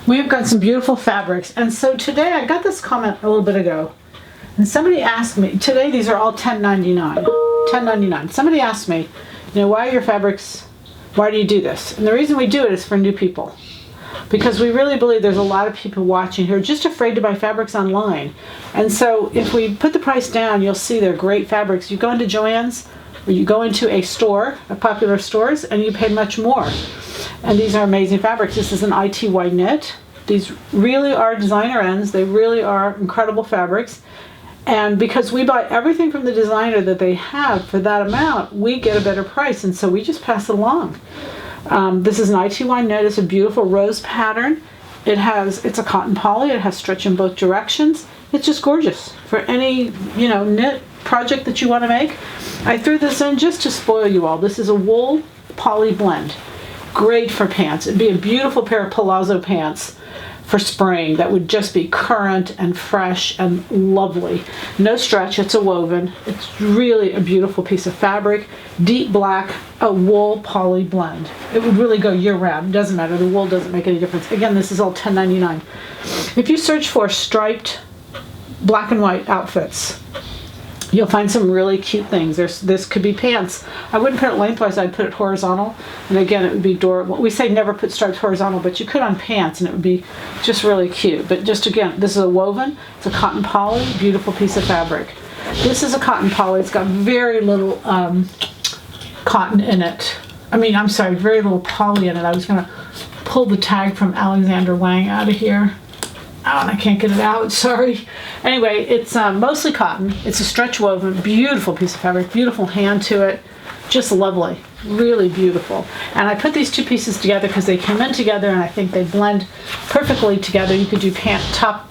We've got some beautiful fabrics. And so today I got this comment a little bit ago. And somebody asked me, today these are all $10.99. $10.99. Somebody asked me, why are your fabrics, why do you do this? And the reason we do it is for new people. Because we really believe there's a lot of people watching who are just afraid to buy fabrics online. And so if we put the price down, you'll see they're great fabrics. You go into Joann's, or you go into a store, a popular stores, and you pay much more. And these are amazing fabrics. This is an ITY knit. These really are designer ends. They really are incredible fabrics. And because we buy everything from the designer that they have for that amount, we get a better price. And so we just pass it along. This is an ITY knit. It's a beautiful rose pattern. It's a cotton poly. It has stretch in both directions. It's just gorgeous for any, knit project that you want to make. I threw this in just to spoil you all. This is a wool poly blend. Great for pants. It'd be a beautiful pair of palazzo pants for spring that would just be current and fresh and lovely. No stretch, it's a woven. It's really a beautiful piece of fabric. Deep black, a wool poly blend. It would really go year round. It doesn't matter, the wool doesn't make any difference. Again, this is all $10.99. If you search for striped black and white outfits, you'll find some really cute things. This could be pants. I wouldn't put it lengthwise, I'd put it horizontal. And again, it would be adorable. We say never put stripes horizontal, but you could on pants and it would be just really cute. But just again, this is a woven, it's a cotton poly, beautiful piece of fabric. This is a cotton poly, it's got very little cotton in it. Very little poly in it. I was gonna pull the tag from Alexander Wang out of here. Oh, and I can't get it out, sorry. Anyway, it's mostly cotton. It's a stretch woven, beautiful piece of fabric, beautiful hand to it, just lovely, really beautiful. And I put these two pieces together because they came in together and I think they blend perfectly together. You could do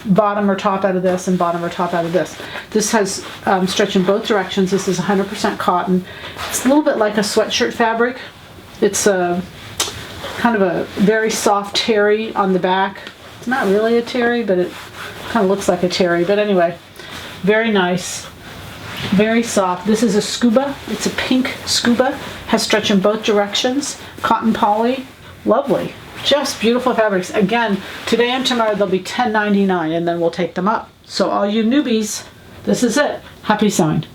bottom or top out of this and bottom or top out of this. This has stretch in both directions. This is 100% cotton. It's a little bit like a sweatshirt fabric. It's kind of a very soft terry on the back. It's not really a terry, but it kind of looks like a terry. But anyway, very nice, very soft. This is a scuba. It's a pink scuba. Has stretch in both directions. Cotton poly. Lovely. Just beautiful fabrics. Again, today and tomorrow they'll be $10.99 and then we'll take them up. So all you newbies, this is it. Happy sewing.